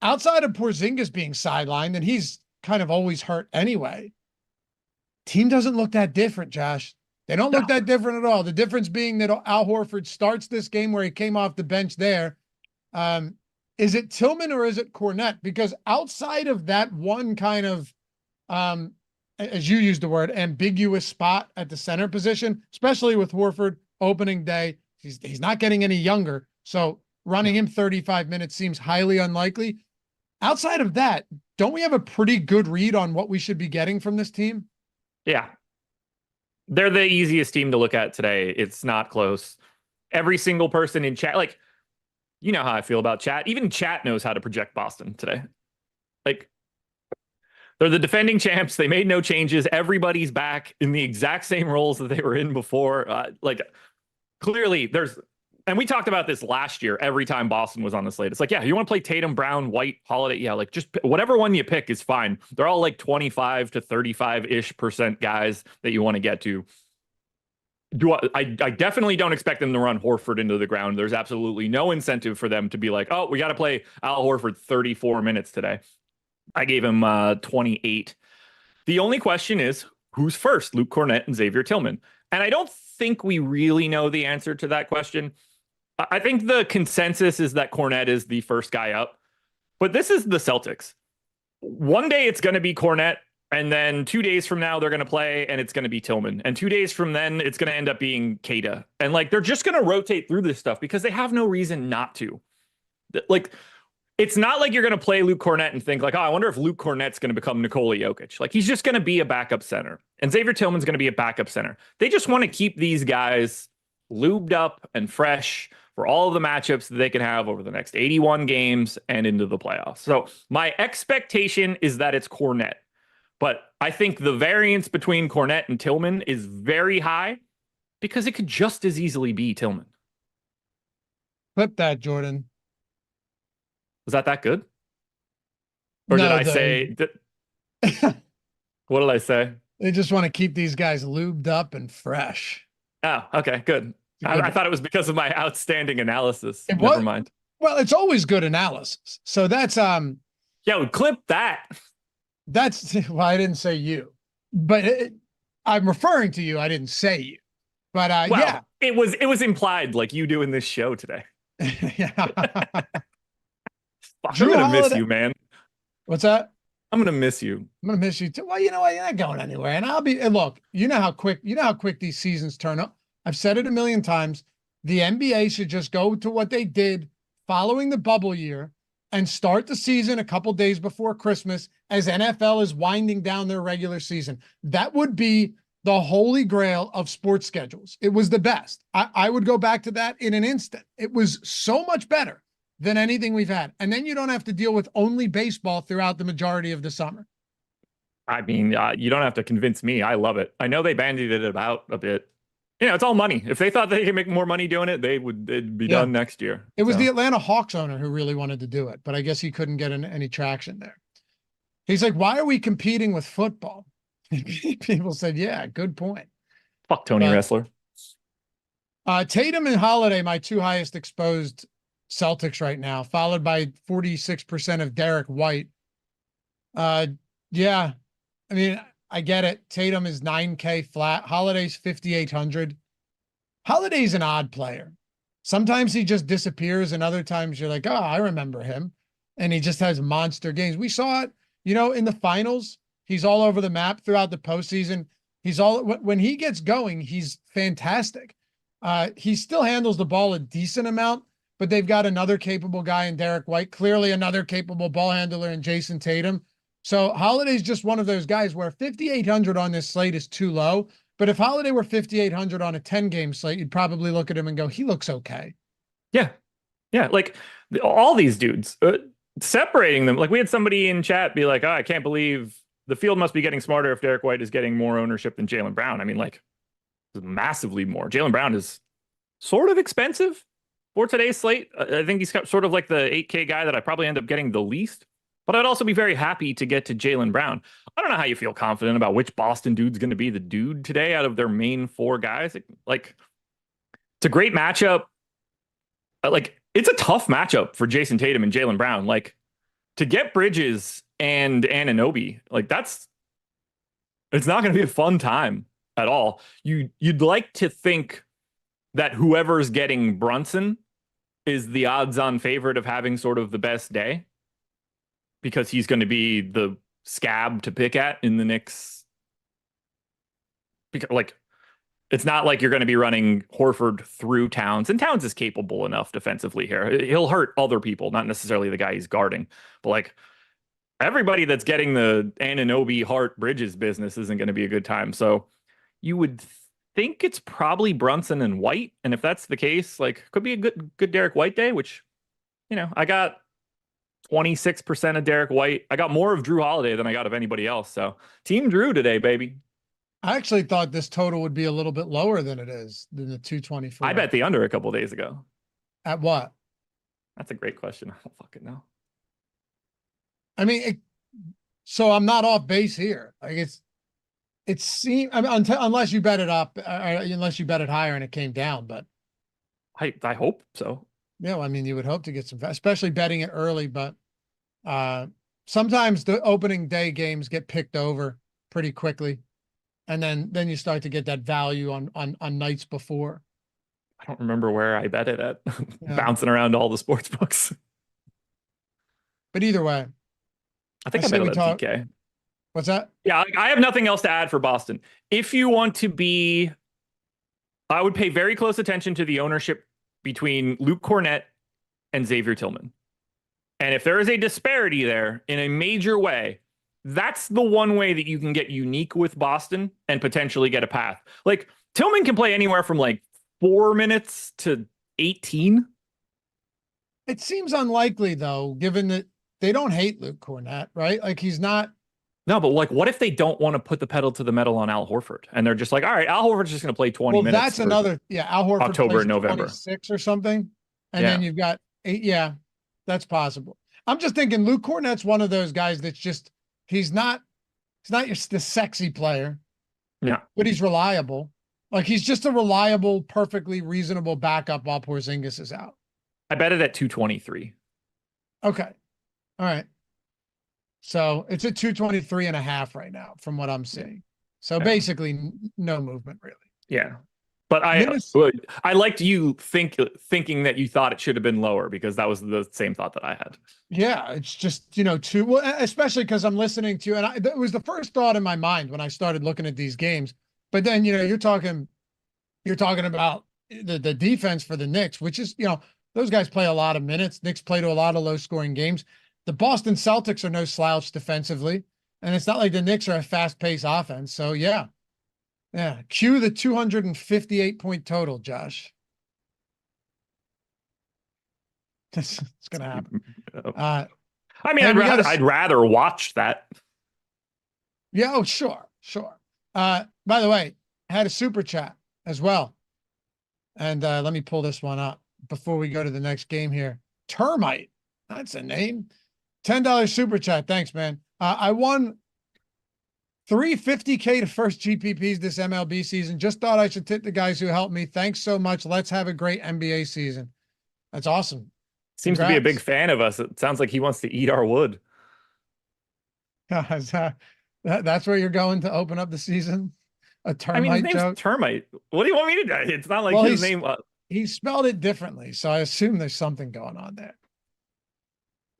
outside of Porzingis being sidelined, and he's kind of always hurt anyway, team doesn't look that different, Josh. They don't look that different at all. The difference being that Al Horford starts this game where he came off the bench there. Is it Tillman or is it Cornette? Because outside of that one kind of, as you used the word, ambiguous spot at the center position, especially with Horford opening day, he's not getting any younger. So running him 35 minutes seems highly unlikely. Outside of that, don't we have a pretty good read on what we should be getting from this team? Yeah. They're the easiest team to look at today. It's not close. Every single person in chat, like, you know how I feel about chat. Even chat knows how to project Boston today. Like, they're the defending champs. They made no changes. Everybody's back in the exact same roles that they were in before. Like, clearly there's, and we talked about this last year every time Boston was on the slate. It's like, yeah, you want to play Tatum, Brown, White, Holiday? Yeah, like just whatever one you pick is fine. They're all like 25 to 35-ish% guys that you want to get to. I definitely don't expect them to run Horford into the ground. There's absolutely no incentive for them to be like, oh, we got to play Al Horford 34 minutes today. I gave him 28. The only question is, who's first, Luke Cornette and Xavier Tillman? And I don't think we really know the answer to that question. I think the consensus is that Cornette is the first guy up, but this is the Celtics. One day it's going to be Cornette, and then 2 days from now they're going to play and it's going to be Tillman. And 2 days from then it's going to end up being Kada. And like they're just going to rotate through this stuff because they have no reason not to. Like it's not like you're going to play Luke Cornette and think like, oh, I wonder if Luke Cornette's going to become Nikola Jokic. Like he's just going to be a backup center. And Xavier Tillman's going to be a backup center. They just want to keep these guys lubed up and fresh for all of the matchups that they can have over the next 81 games and into the playoffs. So my expectation is that it's Cornette. But I think the variance between Cornette and Tillman is very high because it could just as easily be Tillman. Flip that, Jordan. Was that good? Or No, did I say... What did I say? They just want to keep these guys lubed up and fresh. Oh, okay, good. I thought it was because of my outstanding analysis. Never mind. Well, it's always good analysis. So that's yeah, clip that. That's well, I didn't say you, but I'm referring to you. I didn't say you, but well, yeah, it was implied like you doing this show today. Yeah. I'm gonna miss you, man. What's that? I'm gonna miss you. I'm gonna miss you too. Well, you know what? You're not going anywhere, and I'll be. And look, you know how quick these seasons turn up. I've said it a million times. The NBA should just go to what they did following the bubble year and start the season a couple days before Christmas as NFL is winding down their regular season. That would be the holy grail of sports schedules. It was the best. I would go back to that in an instant. It was so much better than anything we've had. And then you don't have to deal with only baseball throughout the majority of the summer. I mean, you don't have to convince me. I love it. I know they bandied it about a bit. You know, it's all money. If they thought they could make more money doing it, it'd be done next year. It was the Atlanta Hawks owner who really wanted to do it, but I guess he couldn't get any traction there. He's like, why are we competing with football? People said, yeah, good point. Fuck Tony Wrestler. Tatum and Holiday, my two highest exposed Celtics right now, followed by 46% of Derek White. Yeah, I mean, I get it. Tatum is 9K flat. Holiday's 5,800. Holiday's an odd player. Sometimes he just disappears, and other times you're like, oh, I remember him. And he just has monster games. We saw it, you know, in the finals. He's all over the map throughout the postseason. When he gets going, he's fantastic. He still handles the ball a decent amount, but they've got another capable guy in Derek White, clearly another capable ball handler in Jason Tatum. So Holiday's just one of those guys where 5,800 on this slate is too low. But if Holiday were 5,800 on a 10-game slate, you'd probably look at him and go, he looks okay. Yeah. Yeah. Like all these dudes, separating them. Like we had somebody in chat be like, oh, I can't believe the field must be getting smarter if Derek White is getting more ownership than Jaylen Brown. I mean, like massively more. Jaylen Brown is sort of expensive for today's slate. I think he's sort of like the 8K guy that I probably end up getting the least. But I'd also be very happy to get to Jaylen Brown. I don't know how you feel confident about which Boston dude's going to be the dude today out of their main four guys. Like, it's a great matchup. Like, it's a tough matchup for Jason Tatum and Jaylen Brown. Like, to get Bridges and Anunoby, like, it's not going to be a fun time at all. You'd like to think that whoever's getting Brunson is the odds-on favorite of having sort of the best day, because he's going to be the scab to pick at in the Knicks. Because, like, it's not like you're going to be running Horford through Towns, and Towns is capable enough defensively here. He'll hurt other people, not necessarily the guy he's guarding. But, like, everybody that's getting the Anunoby, Hart, Bridges business isn't going to be a good time. So you would think it's probably Brunson and White. And if that's the case, like, could be a good Derek White day, which, you know, I got 26% of Derek White. I got more of Drew Holiday than I got of anybody else. So Team Drew today, baby. I actually thought this total would be a little bit lower than it is, than the 224. I bet the under a couple days ago. At what? That's a great question. I don't fucking know. I mean, so I'm not off base here. Like it seems, I mean, unless you bet it up, unless you bet it higher and it came down, but I hope so. Yeah, well, I mean, you would hope to get some, especially betting it early, but sometimes the opening day games get picked over pretty quickly, and then you start to get that value on nights before. I don't remember where I bet it at. Yeah. Bouncing around all the sports books. But either way, I think I I say bet we it at talk. DK. What's that? Yeah, I have nothing else to add for Boston. If you want to be, I would pay very close attention to the ownership between Luke Cornett and Xavier Tillman. And if there is a disparity there in a major way, that's the one way that you can get unique with Boston and potentially get a path. Like Tillman can play anywhere from like 4 minutes to 18. It seems unlikely though, given that they don't hate Luke Cornett, right? Like he's not. No, but like, what if they don't want to put the pedal to the metal on Al Horford and they're just like, all right, Al Horford's just going to play 20 Well, minutes. that's another. Yeah, Al Horford October plays and November. 26 or something, and Yeah. then you've got 8. Yeah, that's possible. I'm just thinking Luke Cornett's one of those guys that's just he's not the sexy player. Yeah, but he's reliable. Like he's just a reliable, perfectly reasonable backup while Porzingis is out. I bet it at 223. Okay. All right. So it's at 223.5 right now from what I'm seeing. So basically no movement really. Yeah. But I liked you thinking that you thought it should have been lower because that was the same thought that I had. Yeah, it's just, especially because I'm listening to you. And it was the first thought in my mind when I started looking at these games. But then, you're talking about the defense for the Knicks, which is, those guys play a lot of minutes. Knicks play to a lot of low scoring games. The Boston Celtics are no slouch defensively. And it's not like the Knicks are a fast paced offense. So yeah. Yeah. Cue the 258-point total, Josh. It's going to happen. I mean, I'd rather watch that. Yeah. Oh, sure. By the way, I had a super chat as well. And let me pull this one up before we go to the next game here. Termite. That's a name. $10 super chat. Thanks, man. I won $350K to first GPPs this MLB season. Just thought I should tip the guys who helped me. Thanks so much. Let's have a great NBA season. That's awesome. Seems to be a big fan of us. It sounds like he wants to eat our wood. That's where you're going to open up the season? A termite joke? Termite. What do you want me to do? It's not like his name. He spelled it differently, so I assume there's something going on there.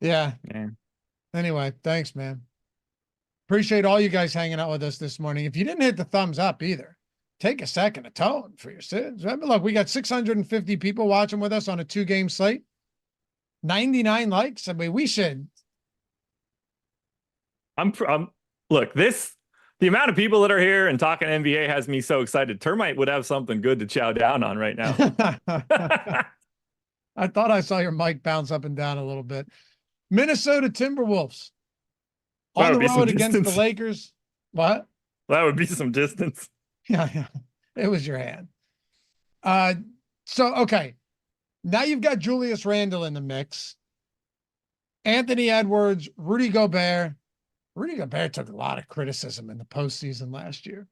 Yeah. Anyway, thanks, man. Appreciate all you guys hanging out with us this morning. If you didn't hit the thumbs up either, take a second to atone for your sins. Remember, look, we got 650 people watching with us on a 2-game slate. 99 likes. I mean, we should. Look, the amount of people that are here and talking NBA has me so excited. Termite would have something good to chow down on right now. I thought I saw your mic bounce up and down a little bit. Minnesota Timberwolves on the road against the Lakers. What? That would be some distance. Yeah. It was your hand. Okay. Now you've got Julius Randle in the mix. Anthony Edwards, Rudy Gobert. Rudy Gobert took a lot of criticism in the postseason last year.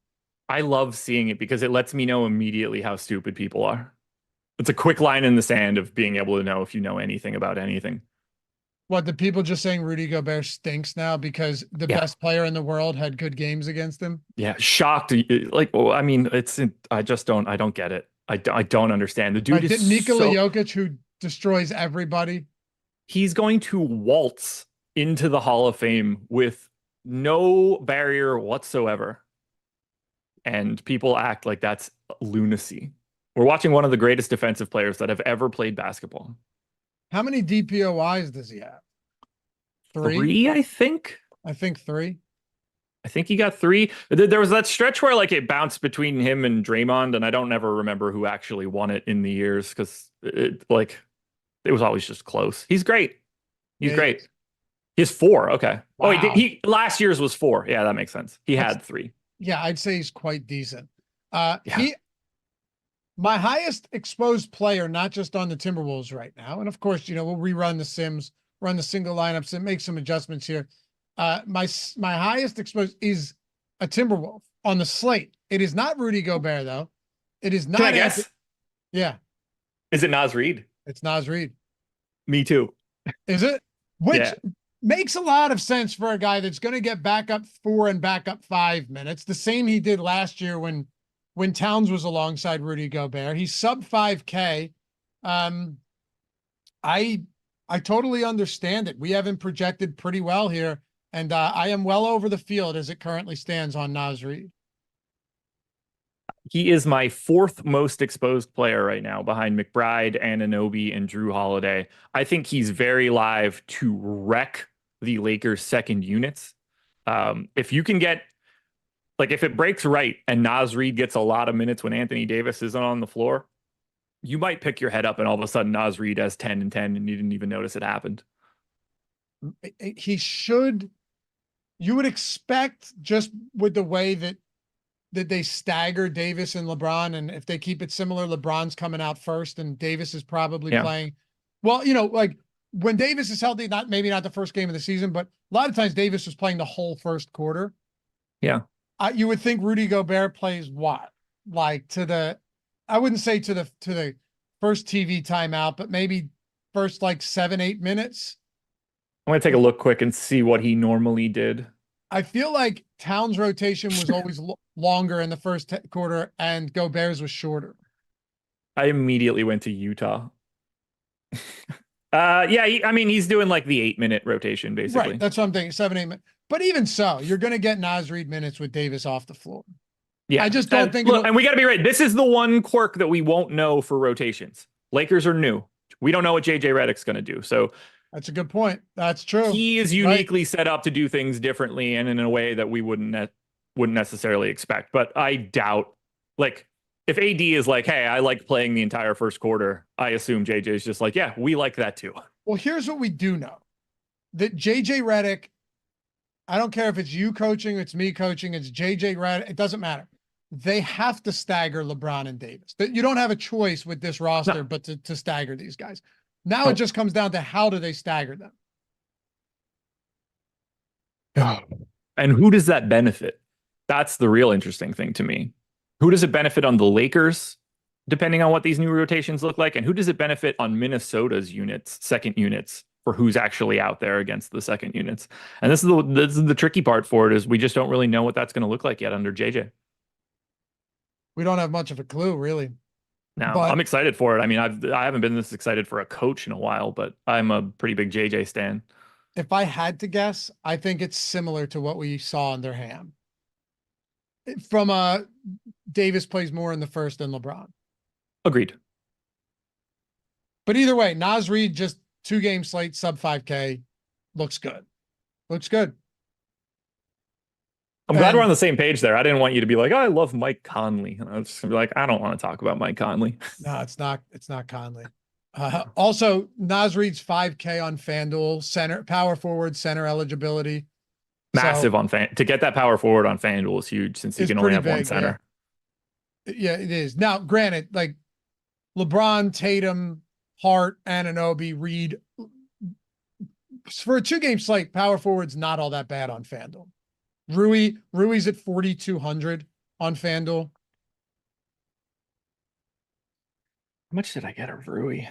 I love seeing it because it lets me know immediately how stupid people are. It's a quick line in the sand of being able to know if you know anything about anything. What, the people just saying Rudy Gobert stinks now because the best player in the world had good games against him? Yeah, shocked. Like, well, I mean, I don't get it. I don't understand. The dude is Nikola Jokic, who destroys everybody. He's going to waltz into the Hall of Fame with no barrier whatsoever. And people act like that's lunacy. We're watching one of the greatest defensive players that have ever played basketball. How many DPOIs does he have? 3? 3, I think. I think 3. I think he got 3. There was that stretch where like it bounced between him and Draymond, and I don't ever remember who actually won it in the years because it was always just close. He's great. He's great. He has 4. Okay. Wow. Oh, he last year's was 4. Yeah, that makes sense. He had 3. Yeah, I'd say he's quite decent. My highest exposed player, not just on the Timberwolves right now, and of course, we'll rerun the Sims, run the single lineups, and make some adjustments here. My highest exposed is a Timberwolf on the slate. It is not Rudy Gobert though. It is not. Can I guess? Yeah. Is it Naz Reid? It's Naz Reid. Me too. Is it? Which makes a lot of sense for a guy that's going to get backup 4 and backup 5 minutes. The same he did last year when when Towns was alongside Rudy Gobert. He's sub 5K. Um, I totally understand it. We have him projected pretty well here, and I am well over the field as it currently stands on Naz Reid. He is my fourth most exposed player right now behind McBride, Anunoby, and Drew Holiday. I think he's very live to wreck the Lakers' second units. If you can get, like, if it breaks right and Naz Reid gets a lot of minutes when Anthony Davis isn't on the floor, you might pick your head up and all of a sudden Naz Reid has 10 and 10 and you didn't even notice it happened. He should, you would expect, just with the way that they stagger Davis and LeBron, and if they keep it similar, LeBron's coming out first and Davis is probably playing. Well, like when Davis is healthy, maybe not the first game of the season, but a lot of times Davis was playing the whole first quarter. Yeah. You would think Rudy Gobert plays what? Like I wouldn't say to the first TV timeout, but maybe first like 7-8 minutes. I'm going to take a look quick and see what he normally did. I feel like Towns' rotation was always longer in the first quarter and Gobert's was shorter. I immediately went to Utah. I mean, he's doing like the 8-minute rotation, basically. Right, that's what I'm thinking, 7-8 minutes. But even so, you're going to get Naz Reid minutes with Davis off the floor. Yeah, I just don't think. Look, and we got to be right. This is the one quirk that we won't know for rotations. Lakers are new. We don't know what JJ Redick's going to do. So that's a good point. That's true. He is uniquely set up to do things differently and in a way that we wouldn't necessarily expect. But I doubt, like, if AD is like, hey, I like playing the entire first quarter, I assume JJ is just like, yeah, we like that too. Well, here's what we do know. That JJ Redick, I don't care if it's you coaching, it's me coaching, it's JJ Redick, it doesn't matter. They have to stagger LeBron and Davis. You don't have a choice with this roster but to stagger these guys. Now it just comes down to how do they stagger them? And who does that benefit? That's the real interesting thing to me. Who does it benefit on the Lakers, depending on what these new rotations look like? And who does it benefit on Minnesota's units, second units, for who's actually out there against the second units? And this is the tricky part for it, is we just don't really know what that's going to look like yet under JJ. We don't have much of a clue, really. No, I'm excited for it. I mean, I haven't been this excited for a coach in a while, but I'm a pretty big JJ stan. If I had to guess, I think it's similar to what we saw under Ham. From Davis plays more in the first than LeBron. Agreed. But either way, Naz Reid, just 2-game slate, sub 5K, looks good. Looks good. I'm glad we're on the same page there. I didn't want you to be like, oh, I love Mike Conley. And I was just gonna be like, I don't want to talk about Mike Conley. No, it's not Conley. Also, Naz Reid's 5K on FanDuel, center, power forward, center eligibility. Massive on to get that power forward on FanDuel is huge, since you can only have one center. Yeah, it is. Now, granted, like LeBron, Tatum, Hart, Anunoby, Reid, for a 2-game slate, power forward's not all that bad on FanDuel. Rui's at 4,200 on FanDuel. How much did I get of Rui?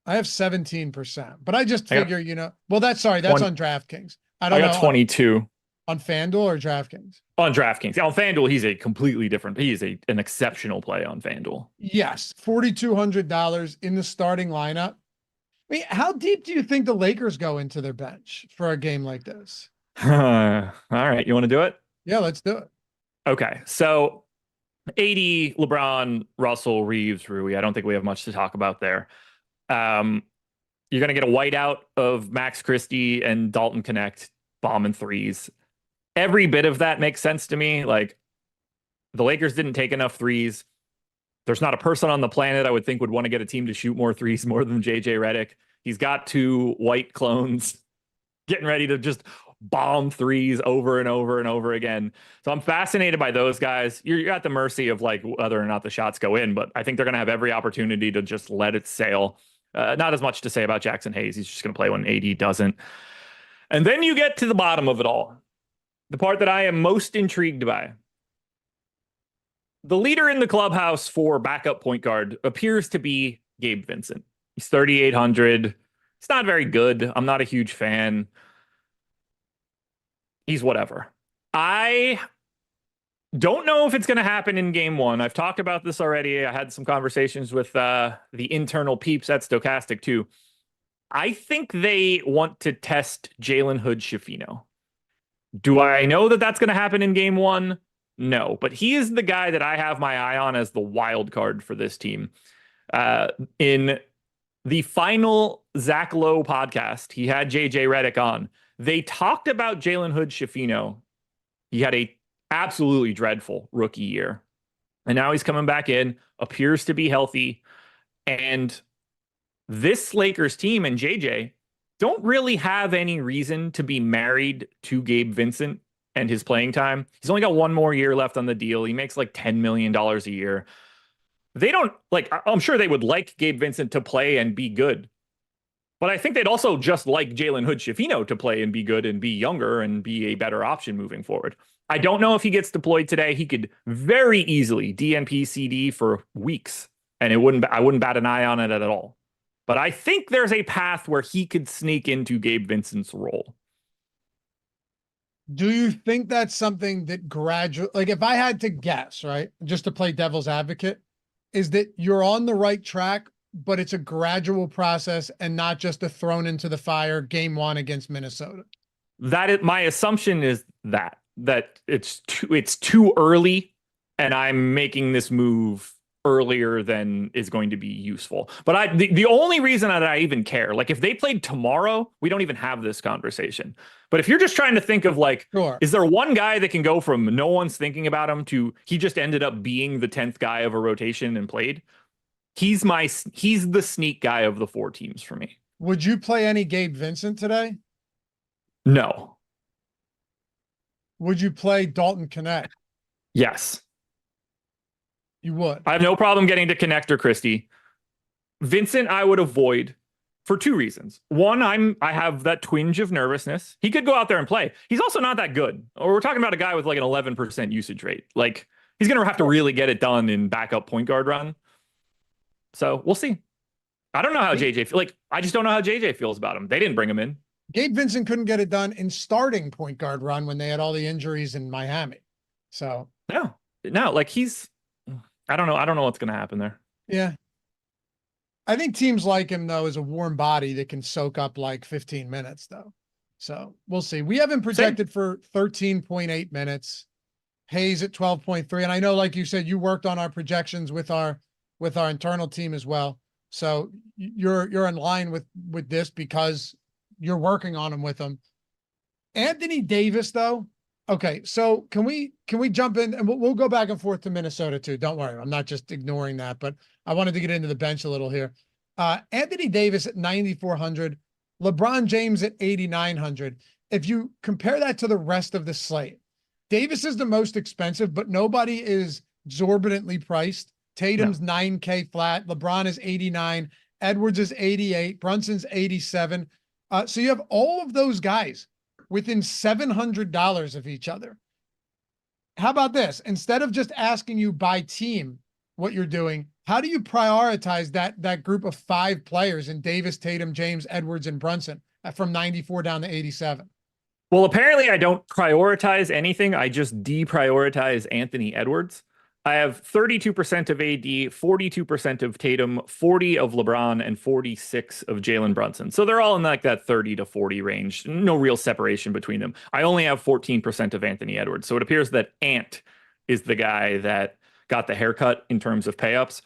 I have 17%, but I just figure, well, that's on DraftKings. I got 22 on FanDuel or DraftKings. On DraftKings. On FanDuel, he's a completely different. He is an exceptional play on FanDuel. Yes, $4,200 in the starting lineup. I mean, how deep do you think the Lakers go into their bench for a game like this? All right, you want to do it? Yeah, let's do it. Okay, so AD, LeBron, Russell, Reeves, Rui. I don't think we have much to talk about there. You're going to get a whiteout of Max Christie and Dalton Connect bombing threes. Every bit of that makes sense to me. Like, the Lakers didn't take enough threes. There's not a person on the planet I would think would want to get a team to shoot more threes more than JJ Redick. He's got 2 white clones getting ready to just bomb threes over and over and over again. So I'm fascinated by those guys. You're at the mercy of like whether or not the shots go in, but I think they're going to have every opportunity to just let it sail. Not as much to say about Jackson Hayes. He's just going to play when AD doesn't. And then you get to the bottom of it all. The part that I am most intrigued by. The leader in the clubhouse for backup point guard appears to be Gabe Vincent. He's 3,800. He's not very good. I'm not a huge fan. He's whatever. I Don't know if it's going to happen in game one. I've talked about this already. I had some conversations with the internal peeps at Stokastic too. I think they want to test Jalen Hood-Schifino. Do I know that that's going to happen in game one? No, but he is the guy that I have my eye on as the wild card for this team. In the final Zach Lowe podcast, he had JJ Redick on. They talked about Jalen Hood-Schifino. He had a absolutely dreadful rookie year. And now he's coming back in, appears to be healthy. And this Lakers team and JJ don't really have any reason to be married to Gabe Vincent and his playing time. He's only got one more year left on the deal. He makes like $10 million a year. They don't like, I'm sure they would like Gabe Vincent to play and be good. But I think they'd also just like Jalen Hood-Schifino to play and be good and be younger and be a better option moving forward. I don't know if he gets deployed today. He could very easily DNP CD for weeks, and I wouldn't bat an eye on it at all. But I think there's a path where he could sneak into Gabe Vincent's role. Do you think that's something that like if I had to guess, right, just to play devil's advocate, is that you're on the right track, but it's a gradual process and not just a thrown into the fire game one against Minnesota? That is my assumption, is that it's too early, and I'm making this move earlier than is going to be useful. But the only reason that I even care, like if they played tomorrow, we don't even have this conversation. But if you're just trying to think of like, sure, is there one guy that can go from no one's thinking about him to he just ended up being the 10th guy of a rotation and played? He's the sneak guy of the four teams for me. Would you play any Gabe Vincent today? No. Would you play Dalton Knecht? Yes. You would. I have no problem getting to Connect or Christie. Vincent, I would avoid for two reasons. One, I have that twinge of nervousness. He could go out there and play. He's also not that good. Or we're talking about a guy with like an 11% usage rate. Like he's going to have to really get it done in backup point guard run. So we'll see. I don't know how I just don't know how JJ feels about him. They didn't bring him in. Gabe Vincent couldn't get it done in starting point guard run when they had all the injuries in Miami. So no, like I don't know what's going to happen there. Yeah. I think teams like him, though, is a warm body that can soak up like 15 minutes, though. So we'll see. We have him projected for 13.8 minutes. Hayes at 12.3. And I know, like you said, you worked on our projections with our internal team as well. So you're in line with this because you're working on him with them. Anthony Davis, though. Okay, so can we jump in and we'll go back and forth to Minnesota too. Don't worry, I'm not just ignoring that, but I wanted to get into the bench a little here. Anthony Davis at 9,400, LeBron James at 8,900. If you compare that to the rest of the slate, Davis is the most expensive, but nobody is exorbitantly priced. Tatum's 9K flat, LeBron is 89, Edwards is 88, Brunson's 87. So you have all of those guys within $700 of each other. How about this? Instead of just asking you by team what you're doing, how do you prioritize that group of 5 players in Davis, Tatum, James, Edwards, and Brunson from 94 down to 87? Well, apparently I don't prioritize anything. I just deprioritize Anthony Edwards. I have 32% of AD, 42% of Tatum, 40 of LeBron, and 46 of Jalen Brunson. So they're all in like that 30 to 40 range. No real separation between them. I only have 14% of Anthony Edwards. So it appears that Ant is the guy that got the haircut in terms of pay-ups.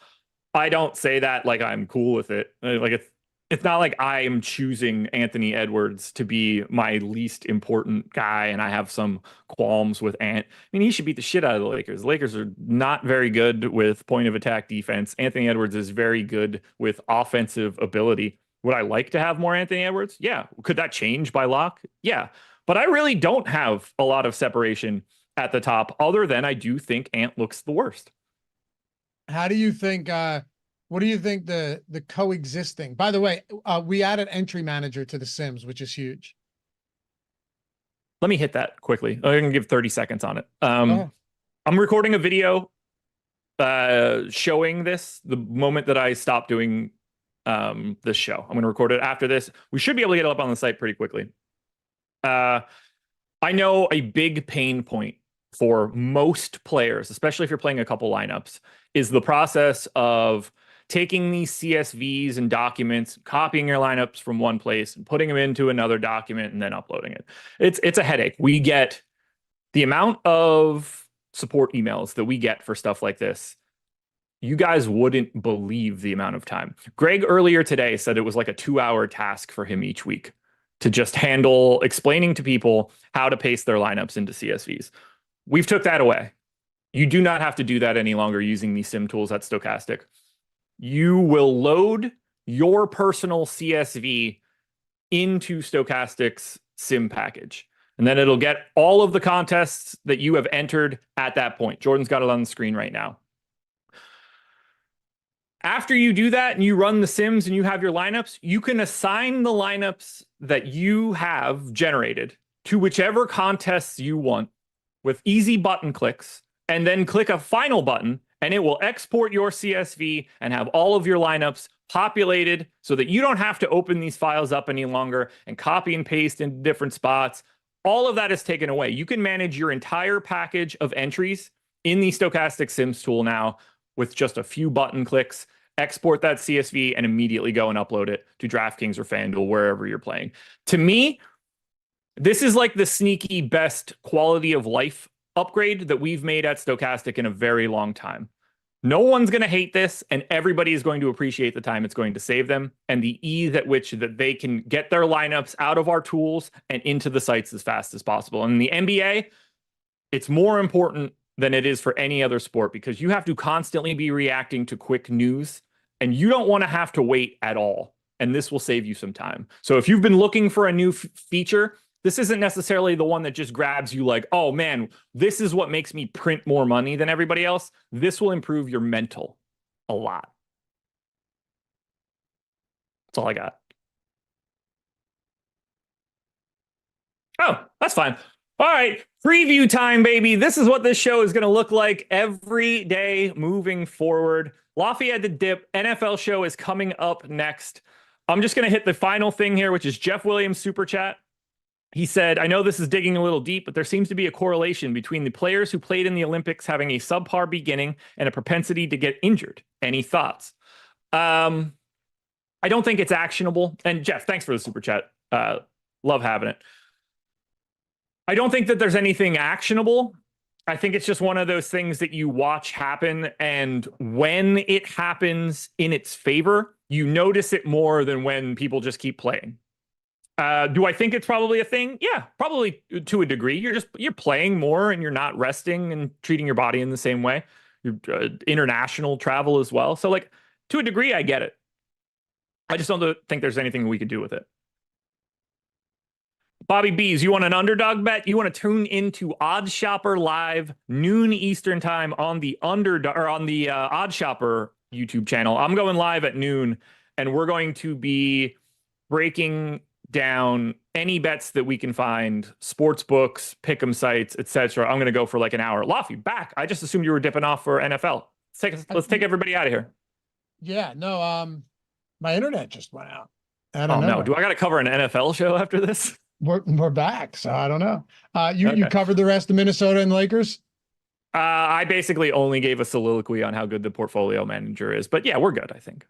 I don't say that like I'm cool with it. Like it's not like I'm choosing Anthony Edwards to be my least important guy and I have some qualms with Ant. I mean, he should beat the shit out of the Lakers. The Lakers are not very good with point of attack defense. Anthony Edwards is very good with offensive ability. Would I like to have more Anthony Edwards? Yeah. Could that change by lock? Yeah. But I really don't have a lot of separation at the top other than I do think Ant looks the worst. How do you think, what do you think the coexisting? By the way, we added entry manager to the Sims, which is huge. Let me hit that quickly. I can give 30 seconds on it. I'm recording a video showing this the moment that I stop doing this show. I'm going to record it after this. We should be able to get it up on the site pretty quickly. I know a big pain point for most players, especially if you're playing a couple lineups, is the process of taking these CSVs and documents, copying your lineups from one place and putting them into another document and then uploading it. It's a headache. We get the amount of support emails that we get for stuff like this. You guys wouldn't believe the amount of time. Greg earlier today said it was like a 2-hour task for him each week to just handle explaining to people how to paste their lineups into CSVs. We've took that away. You do not have to do that any longer using these sim tools at Stokastic. You will load your personal CSV into Stokastic's sim package. And then it'll get all of the contests that you have entered at that point. Jordan's got it on the screen right now. After you do that and you run the sims and you have your lineups, you can assign the lineups that you have generated to whichever contests you want with easy button clicks, and then click a final button and it will export your CSV and have all of your lineups populated so that you don't have to open these files up any longer and copy and paste into different spots. All of that is taken away. You can manage your entire package of entries in the Stokastic Sims tool now with just a few button clicks, export that CSV, and immediately go and upload it to DraftKings or FanDuel, wherever you're playing. To me, this is like the sneaky best quality of life upgrade that we've made at Stokastic in a very long time. No one's going to hate this, and everybody is going to appreciate the time it's going to save them and the ease at which that they can get their lineups out of our tools and into the sites as fast as possible. And in the NBA, it's more important than it is for any other sport because you have to constantly be reacting to quick news, and you don't want to have to wait at all. And this will save you some time. So if you've been looking for a new feature, this isn't necessarily the one that just grabs you like, oh man, this is what makes me print more money than everybody else. This will improve your mental a lot. That's all I got. Oh, that's fine. All right, preview time, baby. This is what this show is going to look like every day moving forward. Lafayette the Dip NFL show is coming up next. I'm just going to hit the final thing here, which is Jeff Williams' super chat. He said, I know this is digging a little deep, but there seems to be a correlation between the players who played in the Olympics having a subpar beginning and a propensity to get injured. Any thoughts? I don't think it's actionable. And Jeff, thanks for the super chat. Love having it. I don't think that there's anything actionable. I think it's just one of those things that you watch happen. And when it happens in its favor, you notice it more than when people just keep playing. Do I think it's probably a thing? Yeah, probably to a degree. You're playing more and you're not resting and treating your body in the same way. You're international travel as well. So like to a degree, I get it. I just don't think there's anything we could do with it. Bobby Bees, you want an underdog bet? You want to tune into Odd Shopper Live, noon Eastern time on the Odd Shopper YouTube channel. I'm going live at noon, and we're going to be breaking down any bets that we can find, sports books, pick'em sites, etc. I'm going to go for like an hour. Laffy, back. I just assumed you were dipping off for NFL. Let's take everybody out of here. Yeah, no, my internet just went out. I don't know. No, do I got to cover an NFL show after this? We're back, so I don't know. You covered the rest of Minnesota and Lakers? I basically only gave a soliloquy on how good the portfolio manager is, but yeah, we're good, I think.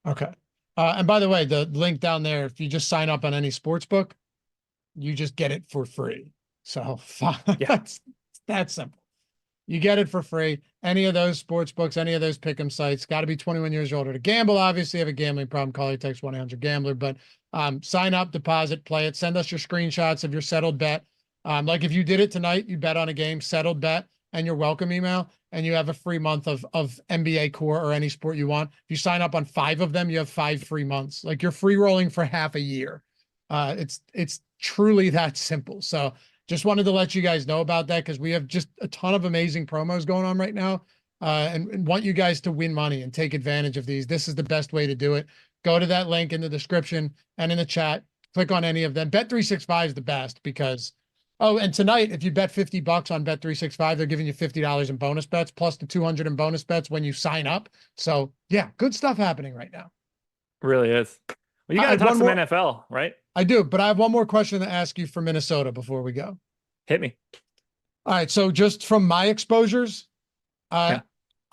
Okay. And by the way, the link down there, if you just sign up on any sports book, you just get it for free. So yeah, that's simple. You get it for free. Any of those sports books, any of those pick'em sites, got to be 21 years older to gamble. Obviously, have a gambling problem, call or text 1-800-GAMBLER. But sign up, deposit, play it. Send us your screenshots of your settled bet. Like if you did it tonight, you bet on a game, settled bet, and your welcome email, and you have a free month of NBA core or any sport you want. If you sign up on 5 of them, you have 5 free months. Like you're free rolling for half a year. It's truly that simple. So just wanted to let you guys know about that because we have just a ton of amazing promos going on right now, and want you guys to win money and take advantage of these. This is the best way to do it. Go to that link in the description and in the chat. Click on any of them. Bet365 is the best because, oh, and tonight, if you bet $50 on Bet365, they're giving you $50 in bonus bets, plus the 200 in bonus bets when you sign up. So yeah, good stuff happening right now. Really is. Well, you got to talk some NFL, right? I do, but I have one more question to ask you for Minnesota before we go. Hit me. All right. So just from my exposures, Yeah.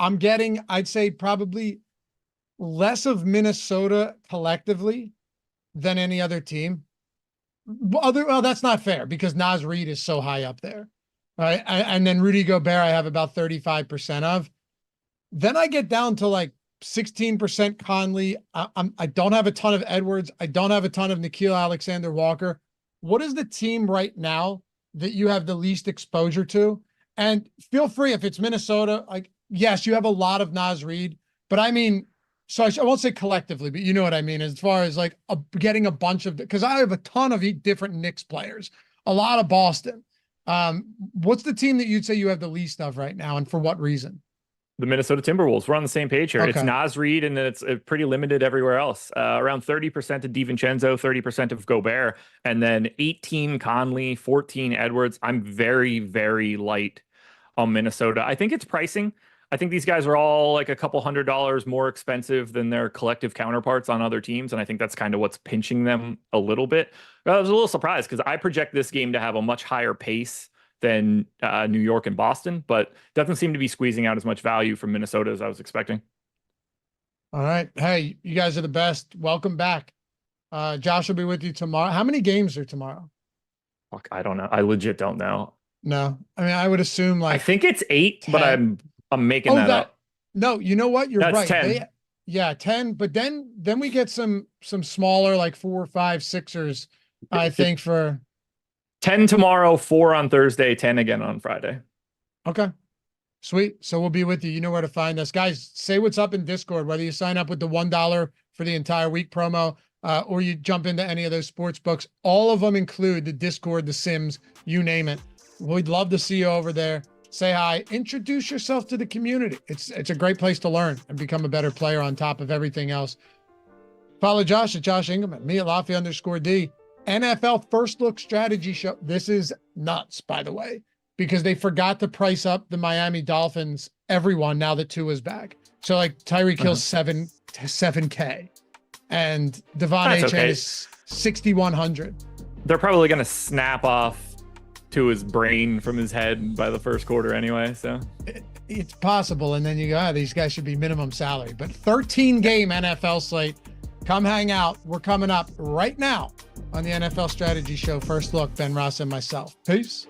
I'm getting, I'd say probably less of Minnesota collectively than any other team. Well, that's not fair because Naz Reid is so high up there. Right. And then Rudy Gobert, I have about 35% of. Then I get down to like 16% Conley. I don't have a ton of Edwards. I don't have a ton of Nickeil Alexander-Walker. What is the team right now that you have the least exposure to? And feel free if it's Minnesota, like, yes, you have a lot of Naz Reid, but I mean, so I won't say collectively, but you know what I mean, as far as like getting a bunch of, because I have a ton of different Knicks players, a lot of Boston. What's the team that you'd say you have the least of right now, and for what reason? The Minnesota Timberwolves. We're on the same page here. Okay. It's Naz Reid, and then it's pretty limited everywhere else. Around 30% of DiVincenzo, 30% of Gobert, and then 18 Conley, 14 Edwards. I'm very, very light on Minnesota. I think it's pricing. I think these guys are all like a couple $100 more expensive than their collective counterparts on other teams, and I think that's kind of what's pinching them a little bit. But I was a little surprised because I project this game to have a much higher pace than New York and Boston, but doesn't seem to be squeezing out as much value from Minnesota as I was expecting. All right. Hey, you guys are the best. Welcome back. Josh will be with you tomorrow. How many games are tomorrow? Fuck, I don't know. I legit don't know. No. I mean, I would assume like I think it's 8, 10. but I'm making that up. No, you know what? You're That's right. 10. Yeah, 10. But then we get some smaller like 4, 5, 6ers, I think, for 10 tomorrow, 4 on Thursday, 10 again on Friday. Okay. Sweet. So we'll be with you. You know where to find us. Guys, say what's up in Discord, whether you sign up with the $1 for the entire week promo, or you jump into any of those sports books. All of them include the Discord, the Sims, you name it. We'd love to see you over there. Say hi. Introduce yourself to the community. It's a great place to learn and become a better player on top of everything else. Follow Josh at Josh Engleman, me at Lafayette_D. NFL First Look Strategy Show. This is nuts, by the way, because they forgot to price up the Miami Dolphins, everyone, now that Tua is back. So like Tyreek Hill's 7K and Devon Achane is 6,100. They're probably going to snap off to his brain from his head by the first quarter anyway. So it's possible. And then you go, these guys should be minimum salary, but 13-game NFL slate. Come hang out. We're coming up right now on the NFL Strategy Show. First Look, Ben Ross and myself. Peace.